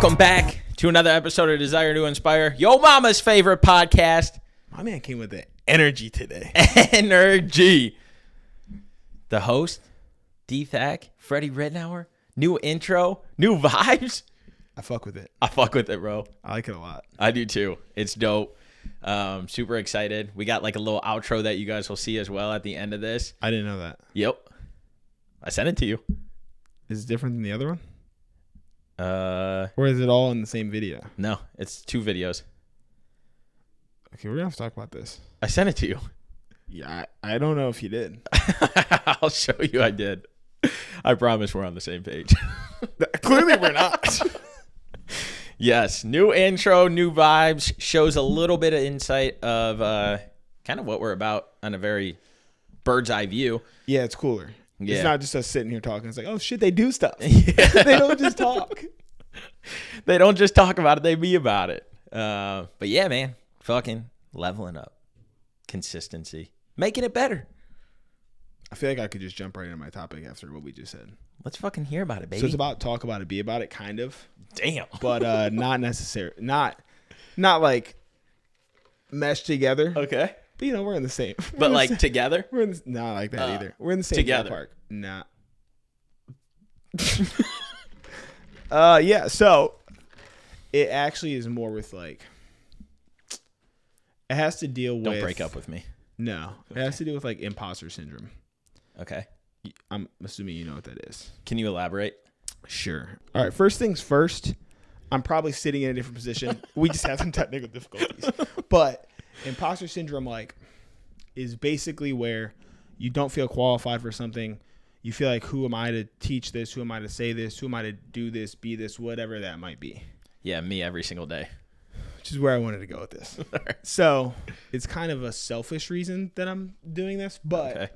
Welcome back to another episode of Desire to Inspire, yo mama's favorite podcast. My man came with the energy today. Energy. The host, D-Thack, Freddie Rittenauer, new intro, new vibes. I fuck with it. I fuck with it, bro. I like it a lot. I do too. It's dope. Super excited. We got like a little outro that you guys will see as well at the end of this. I didn't know that. Yep. I sent it to you. Is it different than the other one? Or is it all in the same video? No, it's 2 videos. Okay, we're going to have to talk about this. I sent it to you. Yeah, I don't know if you did. I'll show you I did. I promise we're on the same page. Clearly we're not. Yes, new intro, new vibes, shows a little bit of insight of kind of what we're about on a very bird's eye view. Yeah, it's cooler. Yeah. It's not just us sitting here talking. It's like, oh shit, they do stuff. Yeah. They don't just talk. They don't just talk about it, they be about it. But yeah, man, fucking leveling up. Consistency. Making it better. I feel like I could just jump right into my topic after what we just said. Let's fucking hear about it, baby. So it's about talk about it, be about it, kind of. Damn. But not necessary. Not like meshed together. Okay. But you know, we're in the same. But like together? We're in the, not like that either. We're in the same together. Park. Nah. Yeah. So it actually is more with like. It has to deal with. Don't break up with me. No, okay. It has to do with like imposter syndrome. Okay. I'm assuming you know what that is. Can you elaborate? Sure. All right. First things first. I'm probably sitting in a different position. We just have some technical difficulties, but. Imposter syndrome, like, is basically where you don't feel qualified for something. You feel like, who am I to teach this? Who am I to say this? Who am I to do this, be this, whatever that might be? Yeah, me every single day. Which is where I wanted to go with this. So it's kind of a selfish reason that I'm doing this, but okay.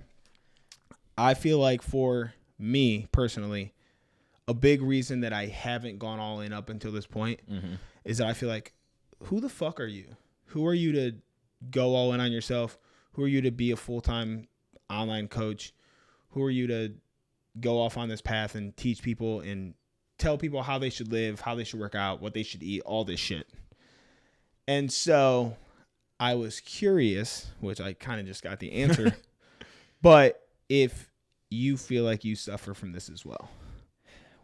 I feel like for me personally, a big reason that I haven't gone all in up until this point is that I feel like, who the fuck are you? Who are you to go all in on yourself? Who are you to be a full-time online coach? Who are you to go off on this path and teach people and tell people how they should live, how they should work out, what they should eat, all this shit? And so I was curious, which I kind of just got the answer, but if you feel like you suffer from this as well.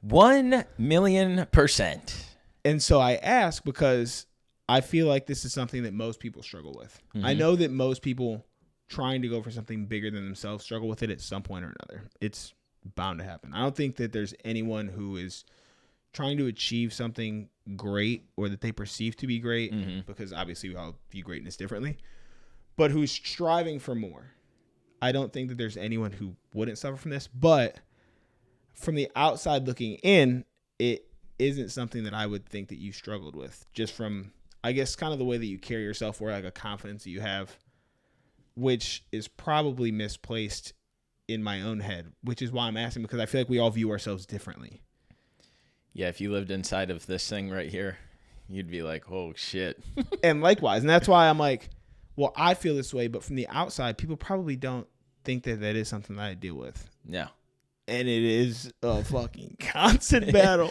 1,000,000%. And so I ask because I feel like this is something that most people struggle with. I know that most people trying to go for something bigger than themselves struggle with it at some point or another. It's bound to happen. I don't think that there's anyone who is trying to achieve something great or that they perceive to be great, because obviously we all view greatness differently, but who's striving for more. I don't think that there's anyone who wouldn't suffer from this, but from the outside looking in, it isn't something that I would think that you struggled with, just from, I guess, kind of the way that you carry yourself, or like a confidence that you have, which is probably misplaced in my own head, which is why I'm asking, because I feel like we all view ourselves differently. Yeah, if you lived inside of this thing right here, you'd be like, oh, shit. And likewise. And that's why I'm like, well, I feel this way, but from the outside, people probably don't think that that is something that I deal with. Yeah. And it is a fucking constant battle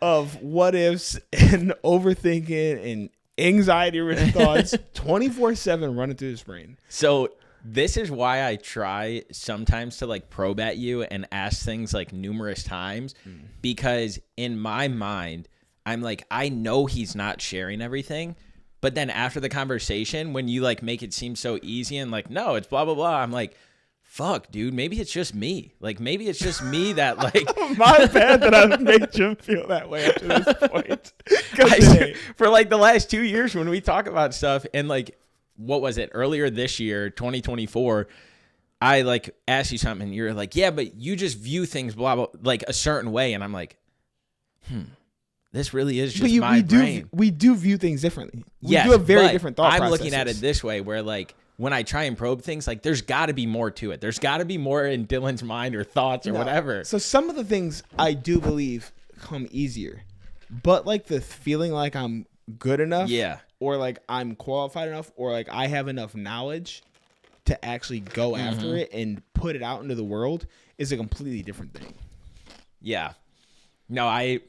of what ifs and overthinking and anxiety-ridden thoughts 24/7 running through this brain. So this is why I try sometimes to like probe at you and ask things like numerous times, because in my mind, I'm like, I know he's not sharing everything. But then after the conversation, when you like make it seem so easy and like, no, it's blah, blah, blah. I'm like, fuck, dude, maybe it's just me. Like, maybe it's just me that, like... My bad that I made you feel that way up to this point. For, like, the last 2 years when we talk about stuff, and, like, what was it? Earlier this year, 2024, I, like, asked you something, and you're like, yeah, but you just view things, blah, blah, like, a certain way. And I'm like, this really is just my brain. We do view things differently. We yes, do have very different thought processes. I'm looking at it this way, where, like, when I try and probe things, like, there's got to be more to it. There's got to be more in Dylan's mind or thoughts or whatever. So some of the things I do believe come easier, but like the feeling like I'm good enough, or like I'm qualified enough, or like I have enough knowledge to actually go after it and put it out into the world is a completely different thing. Yeah. No, I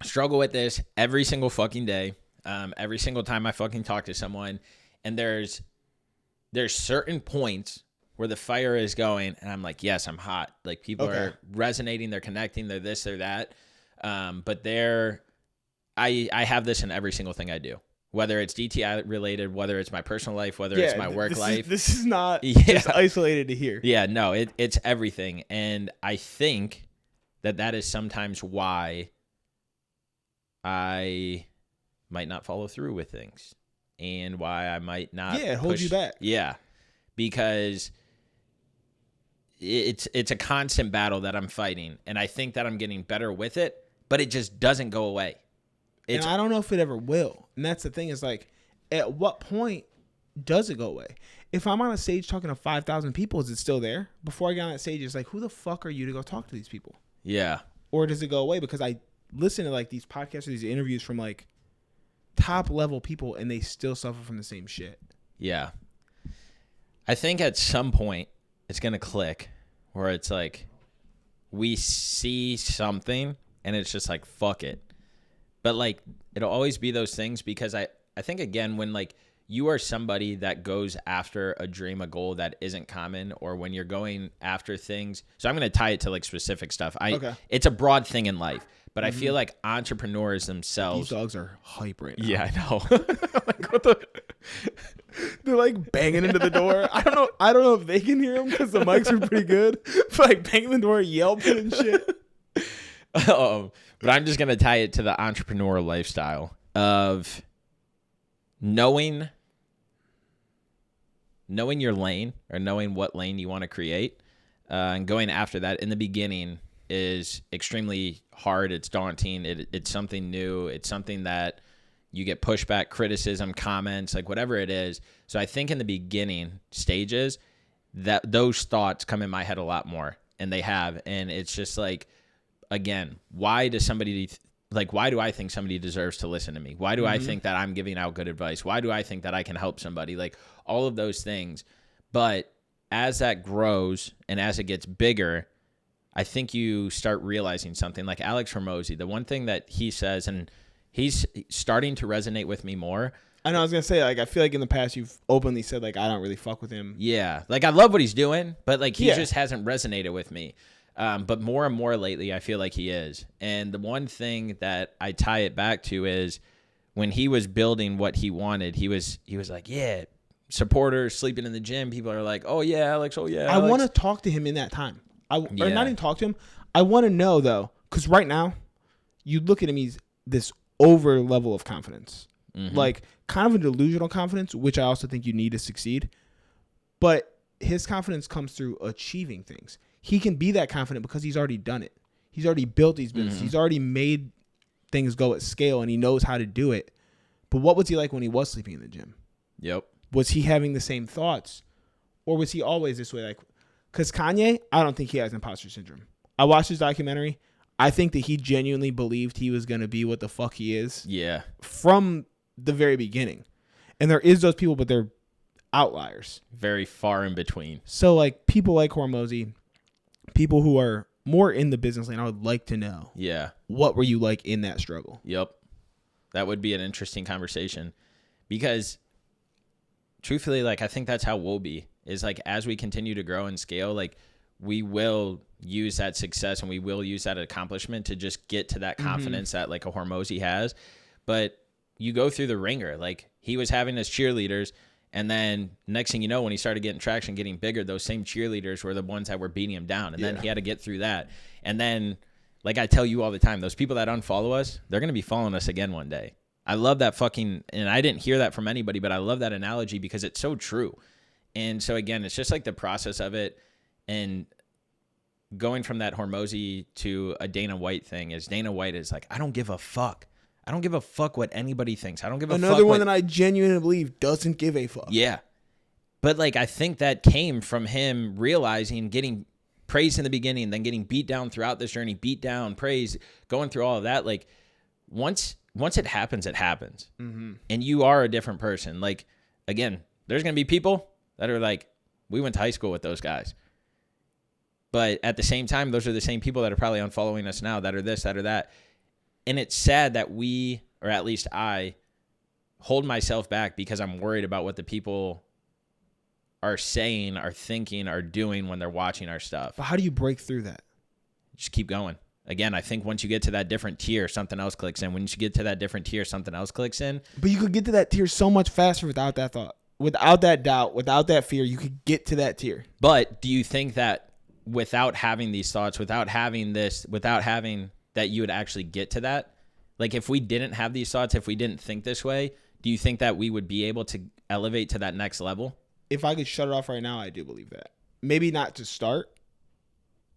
struggle with this every single fucking day. Every single time I fucking talk to someone, and there's certain points where the fire is going, and I'm like, yes, I'm hot. Like people are resonating, they're connecting, they're this, they're that. But I have this in every single thing I do, whether it's DTI related, whether it's my personal life, whether it's my work life. This is not just isolated to here. Yeah, no, it's everything. And I think that is sometimes why I might not follow through with things and why I might not. Yeah, it holds you back. Yeah, because it's a constant battle that I'm fighting, and I think that I'm getting better with it, but it just doesn't go away. And I don't know if it ever will. And that's the thing, is like, at what point does it go away? If I'm on a stage talking to 5,000 people, is it still there? Before I get on that stage, it's like, who the fuck are you to go talk to these people? Yeah. Or does it go away? Because I listen to like these podcasts or these interviews from like top level people, and they still suffer from the same shit. Yeah. I think at some point it's going to click where it's like we see something and it's just like, fuck it. But like, it'll always be those things, because I think, again, when like you are somebody that goes after a dream, a goal that isn't common, or when you're going after things. So I'm going to tie it to like specific stuff. It's a broad thing in life, but I feel like entrepreneurs themselves. These dogs are hype right now. Yeah, I know. Like, what the? They're like banging into the door. I don't know if they can hear them because the mics are pretty good. But like banging the door, yelping and shit. But I'm just going to tie it to the entrepreneur lifestyle of knowing your lane, or knowing what lane you want to create, and going after that in the beginning is extremely hard. It's daunting. It's something new. It's something that you get pushback, criticism, comments, like whatever it is. So I think in the beginning stages, that those thoughts come in my head a lot more, and they have. And it's just like, again, why do I think somebody deserves to listen to me? Why do I think that I'm giving out good advice? Why do I think that I can help somebody? Like all of those things. But as that grows and as it gets bigger, I think you start realizing something. Like Alex Hormozy, the one thing that he says, and he's starting to resonate with me more. I know, I was going to say, like, I feel like in the past you've openly said, like, I don't really fuck with him. Yeah. Like, I love what he's doing, but, like, he just hasn't resonated with me. But more and more lately, I feel like he is. And the one thing that I tie it back to is when he was building what he wanted, he was like, yeah, supporters sleeping in the gym. People are like, oh, yeah, Alex. Oh, yeah, Alex. I want to talk to him in that time. Or not even talk to him. I want to know, though, because right now, you look at him, he's this over level of confidence. Like, kind of a delusional confidence, which I also think you need to succeed. But his confidence comes through achieving things. He can be that confident because he's already done it. He's already built these businesses. He's already made things go at scale, and he knows how to do it. But what was he like when he was sleeping in the gym? Yep. Was he having the same thoughts? Or was he always this way? Like, because Kanye, I don't think he has imposter syndrome. I watched his documentary. I think that he genuinely believed he was going to be what the fuck he is. Yeah. From the very beginning. And there is those people, but they're outliers. Very far in between. So, like, people like Hormozy, people who are more in the business lane, I would like to know. Yeah. What were you like in that struggle? Yep. That would be an interesting conversation. Because, truthfully, like, I think that's how we'll be. Is, like, as we continue to grow and scale, like, we will use that success and we will use that accomplishment to just get to that confidence that, like, a Hormozy has. But you go through the ringer. Like, he was having his cheerleaders, and then next thing you know, when he started getting traction, getting bigger, those same cheerleaders were the ones that were beating him down. And then he had to get through that. And then, like I tell you all the time, those people that unfollow us, they're going to be following us again one day. I love that and I didn't hear that from anybody, but I love that analogy because it's so true. And so, again, it's just like the process of it. And going from that Hormozy to a Dana White thing is Dana White is like, I don't give a fuck. I don't give a fuck what anybody thinks. I don't give a fuck. Another one that I genuinely believe doesn't give a fuck. Yeah. But, like, I think that came from him realizing, getting praised in the beginning, then getting beat down throughout this journey, beat down, praise, going through all of that. Like, once it happens, it happens. And you are a different person. Like, again, there's going to be people that are like, we went to high school with those guys. But at the same time, those are the same people that are probably unfollowing us now, that are this, that, or that. And it's sad that we, or at least I, hold myself back because I'm worried about what the people are saying, are thinking, are doing when they're watching our stuff. But how do you break through that? Just keep going. Again, I think once you get to that different tier, something else clicks in. Once you get to that different tier, something else clicks in. But you could get to that tier so much faster without that thought, without that doubt, without that fear. You could get to that tier. But do you think that without having these thoughts, without having this, without having that, you would actually get to that? Like if we didn't have these thoughts, if we didn't think this way, do you think that we would be able to elevate to that next level? If I could shut it off right now, I do believe that. Maybe not to start,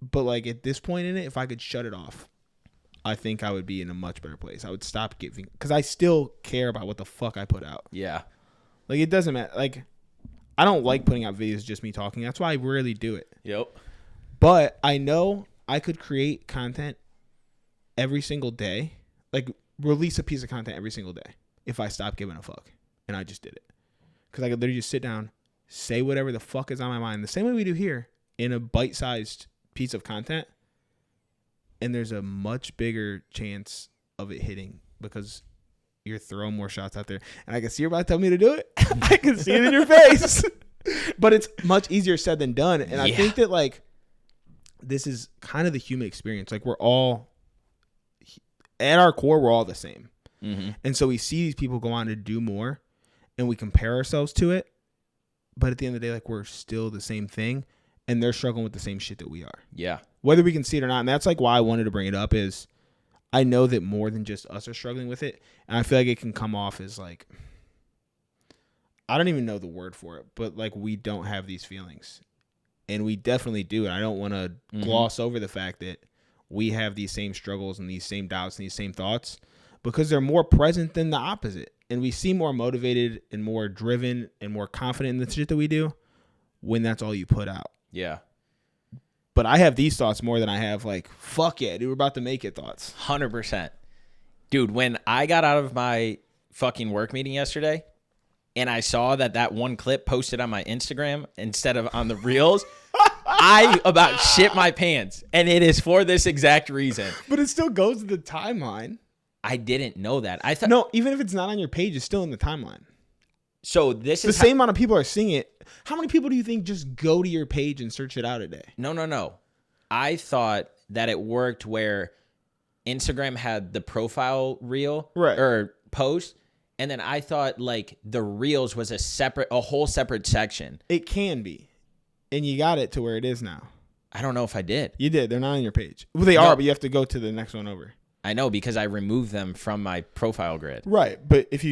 but like at this point in it, if I could shut it off, I think I would be in a much better place. I would stop giving, because I still care about what the fuck I put out. Yeah. Like it doesn't matter. Like I don't like putting out videos just me talking. That's why I rarely do it. Yep. But I know I could create content every single day. Like release a piece of content every single day if I stopped giving a fuck. And I just did it. Because I could literally just sit down, say whatever the fuck is on my mind, the same way we do here, in a bite-sized piece of content. And there's a much bigger chance of it hitting because you're throwing more shots out there. And I can see you're about to tell me to do it. I can see it in your face. But it's much easier said than done. And I think that, like, this is kind of the human experience. Like, we're all, at our core, we're all the same. Mm-hmm. And so we see these people go on to do more, and we compare ourselves to it. But at the end of the day, like, we're still the same thing. And they're struggling with the same shit that we are. Yeah. Whether we can see it or not. And that's like why I wanted to bring it up is I know that more than just us are struggling with it. And I feel like it can come off as like, I don't even know the word for it, but like we don't have these feelings. And we definitely do. And I don't want to gloss over the fact that we have these same struggles and these same doubts and these same thoughts because they're more present than the opposite. And we seem more motivated and more driven and more confident in the shit that we do when that's all you put out. Yeah. But I have these thoughts more than I have like, fuck yeah, dude, we're about to make it thoughts. 100%. Dude, when I got out of my fucking work meeting yesterday and I saw that one clip posted on my Instagram instead of on the Reels, I about shit my pants. And it is for this exact reason. But it still goes to the timeline. I didn't know that. I thought no, even if it's not on your page, it's still in the timeline. So this is the same amount of people are seeing it. How many people do you think just go to your page and search it out a day? No. I thought that it worked where Instagram had the profile reel or post, and then I thought like the Reels was a whole separate section. It can be, and you got it to where it is now. I don't know if I did. You did. They're not on your page. Well, they are, but you have to go to the next one over. I know because I removed them from my profile grid. Right, but if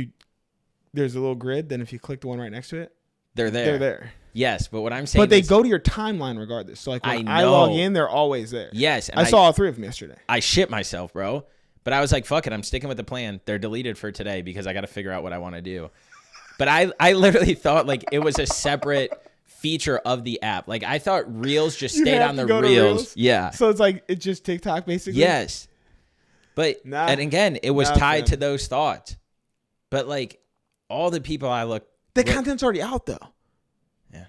there's a little grid, then if you click the one right next to it, they're there. They're there. Yes, but what I'm saying but they go to your timeline regardless. So like when I log in, they're always there. Yes. And I saw all three of them yesterday. I shit myself, bro. But I was like, fuck it. I'm sticking with the plan. They're deleted for today because I got to figure out what I want to do. But I literally thought like it was a separate feature of the app. Like I thought Reels just stayed on the Reels. Yeah. So it's like it's just TikTok basically? Yes. But and again, it was tied to those thoughts. But like all the people the content's already out though. Yeah.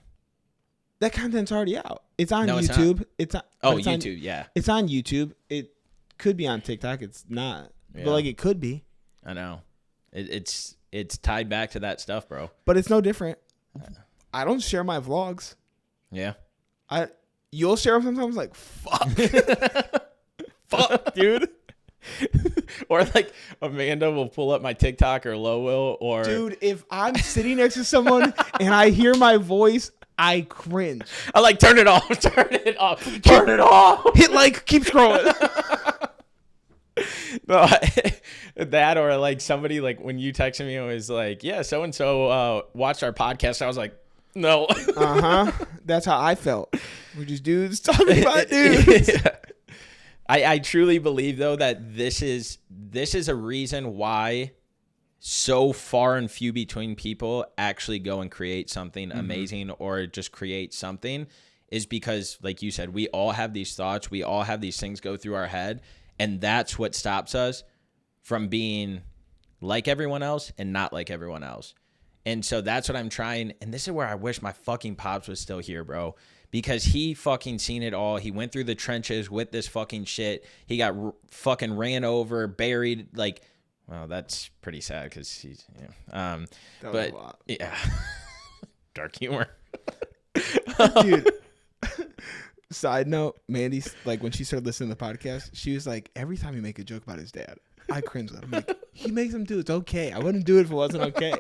That content's already out. It's on YouTube. It's on YouTube, yeah. It's on YouTube. It could be on TikTok. It's not. Yeah. But like it could be. I know. It's tied back to that stuff, bro. But it's no different. I don't share my vlogs. Yeah. You'll share them sometimes like fuck. Fuck, dude. Or like Amanda will pull up my TikTok or Lo will or dude, if I'm sitting next to someone and I hear my voice, I cringe. I like turn it off. Turn it off. Turn it off. Hit like, keep scrolling. No, that or like somebody like when you texted me, it was like, yeah, so and so watched our podcast. I was like, no. That's how I felt. We're just dudes talking about dudes. Yeah. I truly believe though that this is a reason why so far and few between people actually go and create something amazing or just create something is because, like you said, we all have these thoughts. We all have these things go through our head. And that's what stops us from being like everyone else and not like everyone else. And so that's what I'm trying. And this is where I wish my fucking pops was still here, bro. Because he fucking seen it all. He went through the trenches with this fucking shit. He got fucking ran over, buried. Like, well, that's pretty sad because he's, that was but a lot. Yeah, dark humor, dude. Side note, Mandy's like when she started listening to the podcast, she was like, every time you make a joke about his dad, I cringe at him. I'm like, he makes them do it's okay. I wouldn't do it if it wasn't okay.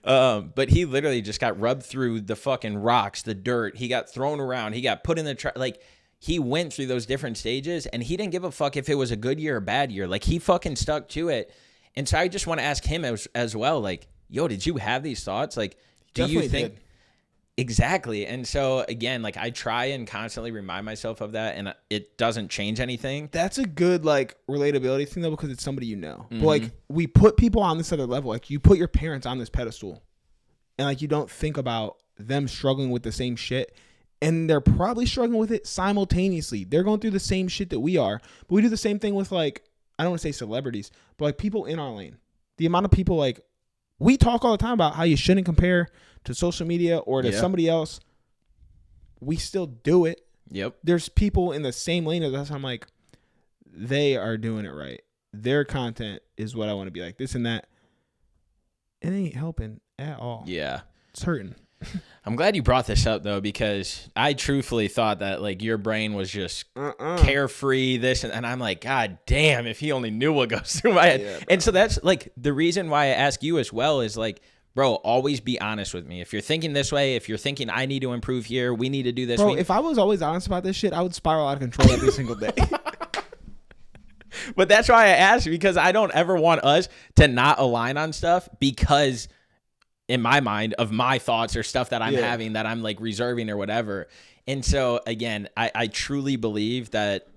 But he literally just got rubbed through the fucking rocks, the dirt. He got thrown around. He got put in the like he went through those different stages, and he didn't give a fuck if it was a good year or bad year. Like he fucking stuck to it. And so I just want to ask him as well, like, yo, did you have these thoughts? Like, do Definitely you think did. Exactly? And so again, like I try and constantly remind myself of that, and it doesn't change anything. That's a good like relatability thing though, because it's somebody you know. But like we put people on this other level. Like you put your parents on this pedestal, and like you don't think about them struggling with the same shit, and they're probably struggling with it simultaneously. They're going through the same shit that we are, but we do the same thing with like, I don't want to say celebrities, but like people in our lane. The amount of people, like, we talk all the time about how you shouldn't compare to social media or to somebody else. We still do it. Yep. There's people in the same lane as us. I'm like, they are doing it right. Their content is what I want to be like. This and that. It ain't helping at all. Yeah. It's hurting. I'm glad you brought this up though, because I truthfully thought that like your brain was just carefree, this, and I'm like, God damn, if he only knew what goes through my head. Yeah, and so that's like the reason why I ask you as well is like, bro, always be honest with me. If you're thinking this way, if you're thinking I need to improve here, we need to do this. Bro, if I was always honest about this shit, I would spiral out of control every single day. But that's why I asked, because I don't ever want us to not align on stuff because in my mind of my thoughts or stuff that I'm having that I'm like reserving or whatever. And so again, I truly believe that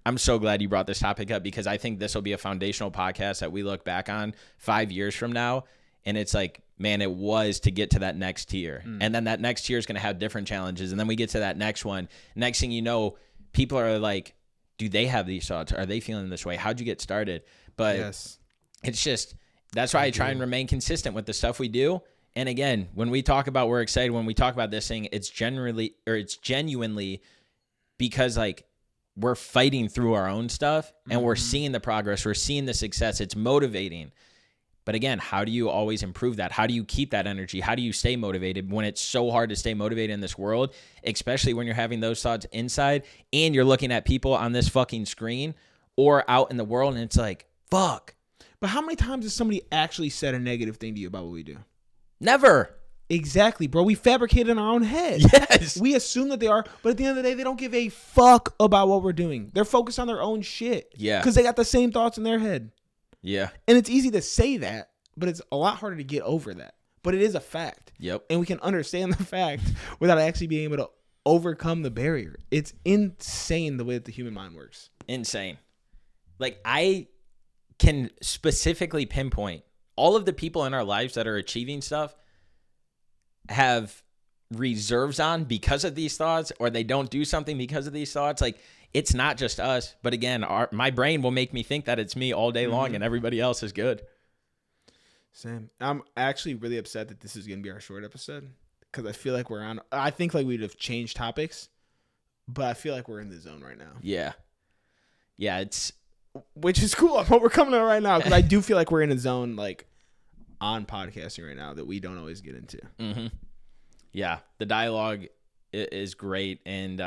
I'm so glad you brought this topic up, because I think this will be a foundational podcast that we look back on 5 years from now. And it's like, man, it was to get to that next tier. And then that next tier is going to have different challenges. And then we get to that next one. Next thing you know, people are like, do they have these thoughts? Are they feeling this way? How'd you get started? But it's just, that's why I try and remain consistent with the stuff we do. And again, when we talk about we're excited, when we talk about this thing, it's genuinely because like we're fighting through our own stuff and we're seeing the progress, we're seeing the success. It's motivating. But again, how do you always improve that? How do you keep that energy? How do you stay motivated when it's so hard to stay motivated in this world, especially when you're having those thoughts inside and you're looking at people on this fucking screen or out in the world and it's like, fuck. But how many times has somebody actually said a negative thing to you about what we do? Never. Exactly, bro. We fabricate it in our own head. Yes. We assume that they are, but at the end of the day, they don't give a fuck about what we're doing. They're focused on their own shit. Yeah. Because they got the same thoughts in their head. Yeah. And it's easy to say that, but it's a lot harder to get over that. But it is a fact. Yep. And we can understand the fact without actually being able to overcome the barrier. It's insane the way that the human mind works. Insane. Like, I can specifically pinpoint all of the people in our lives that are achieving stuff have reserves on because of these thoughts, or they don't do something because of these thoughts. Like, it's not just us, but again, my brain will make me think that it's me all day long and everybody else is good. Sam, I'm actually really upset that this is going to be our short episode, because I feel like I think like we'd have changed topics, but I feel like we're in the zone right now. Yeah. Yeah, which is cool. What we're coming on right now, because I do feel like we're in a zone like on podcasting right now that we don't always get into. Mm-hmm. Yeah, the dialogue is great, and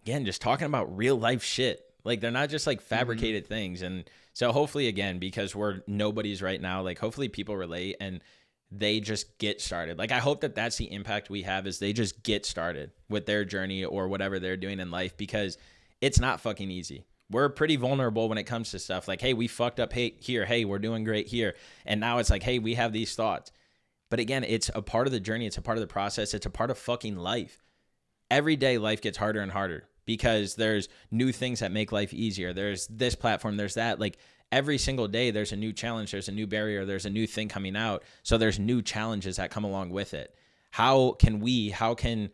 again, just talking about real life shit. Like, they're not just like fabricated things. And so hopefully, again, because we're nobodies right now, like hopefully people relate and they just get started. Like, I hope that that's the impact we have, is they just get started with their journey or whatever they're doing in life, because it's not fucking easy. We're pretty vulnerable when it comes to stuff like, hey, we fucked up here. Hey, we're doing great here. And now it's like, hey, we have these thoughts. But again, it's a part of the journey. It's a part of the process. It's a part of fucking life. Every day life gets harder and harder because there's new things that make life easier. There's this platform, there's that. Like, every single day there's a new challenge, there's a new barrier, there's a new thing coming out. So there's new challenges that come along with it. How can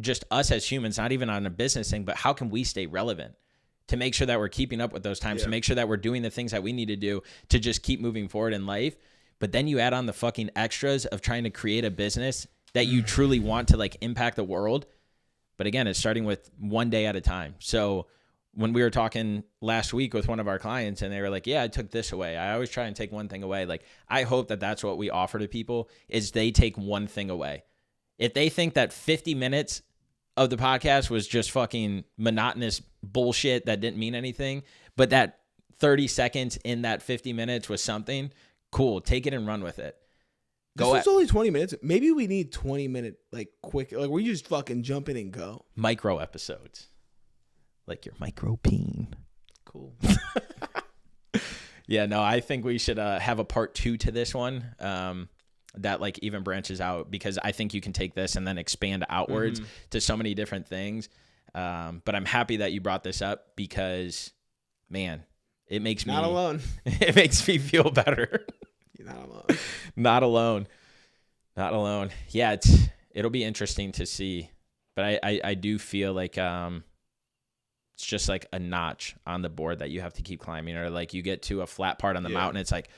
just us as humans, not even on a business thing, but how can we stay relevant to make sure that we're keeping up with those times, to make sure that we're doing the things that we need to do to just keep moving forward in life? But then you add on the fucking extras of trying to create a business that you truly want to like impact the world. But again, it's starting with one day at a time. So when we were talking last week with one of our clients and they were like, yeah, I took this away. I always try and take one thing away. Like, I hope that that's what we offer to people is they take one thing away. If they think that 50 minutes of the podcast was just fucking monotonous bullshit that didn't mean anything, but that 30 seconds in that 50 minutes was something, cool. Take it and run with it. This was only 20 minutes. Maybe we need 20-minute, like, quick, like, we just fucking jump in and go. Micro episodes. Like your micro peen. Cool. Yeah, no, I think we should have a part 2 to this one that like even branches out, because I think you can take this and then expand outwards to so many different things. But I'm happy that you brought this up because, man, it makes me... Not alone. It makes me feel better. You're not alone. Not alone. Not alone. Yeah, it'll be interesting to see. But I do feel like... it's just like a notch on the board that you have to keep climbing, or like you get to a flat part on the mountain. It's like,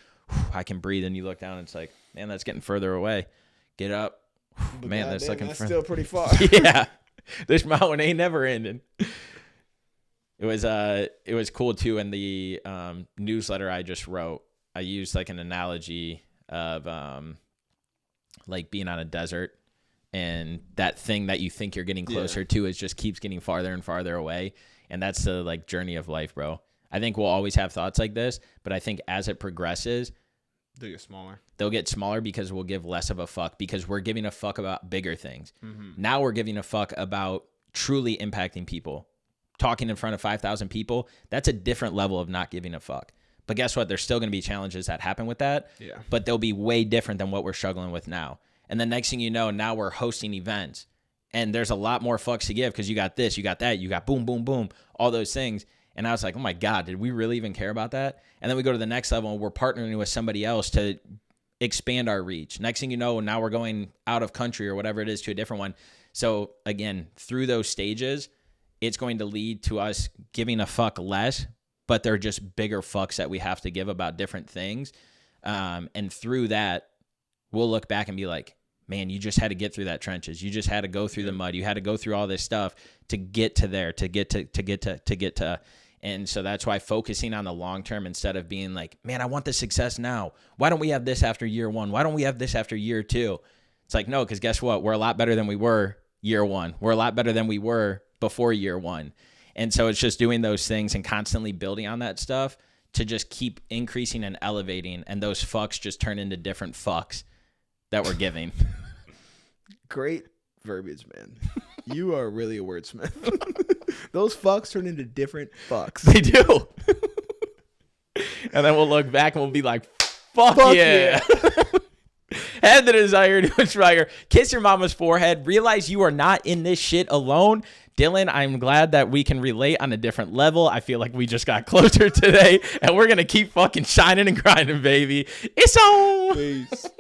I can breathe. And you look down and it's like, man, that's getting further away. Get up. Man, that's looking that's still pretty far. Yeah. This mountain ain't never ending. It was cool too. In the newsletter I just wrote, I used like an analogy of like being on a desert, and that thing that you think you're getting closer to is just keeps getting farther and farther away. And that's the like journey of life, bro. I think we'll always have thoughts like this, but I think as it progresses, They'll get smaller. They'll get smaller because we'll give less of a fuck, because we're giving a fuck about bigger things. Now we're giving a fuck about truly impacting people. Talking in front of 5,000 people, that's a different level of not giving a fuck. But guess what? There's still going to be challenges that happen with that. Yeah. But they'll be way different than what we're struggling with now. And the next thing you know, now we're hosting events. And there's a lot more fucks to give because you got this, you got that, you got boom, boom, boom, all those things. And I was like, oh my God, did we really even care about that? And then we go to the next level and we're partnering with somebody else to expand our reach. Next thing you know, now we're going out of country or whatever it is to a different one. So again, through those stages, it's going to lead to us giving a fuck less, but they're just bigger fucks that we have to give about different things. And through that, we'll look back and be like, man, you just had to get through that trenches. You just had to go through the mud. You had to go through all this stuff to get to there, to get to. And so that's why focusing on the long term instead of being like, man, I want the success now. Why don't we have this after year one? Why don't we have this after year two? It's like, no, because guess what? We're a lot better than we were year one. We're a lot better than we were before year one. And so it's just doing those things and constantly building on that stuff to just keep increasing and elevating. And those fucks just turn into different fucks that we're giving. Great verbiage, man. You are really a wordsmith. Those fucks turn into different fucks. They do. And then we'll look back and we'll be like, fuck yeah. Have the desire to inspire. Kiss your mama's forehead. Realize you are not in this shit alone. Dylan, I'm glad that we can relate on a different level. I feel like we just got closer today, and we're going to keep fucking shining and grinding, baby. It's on. Peace.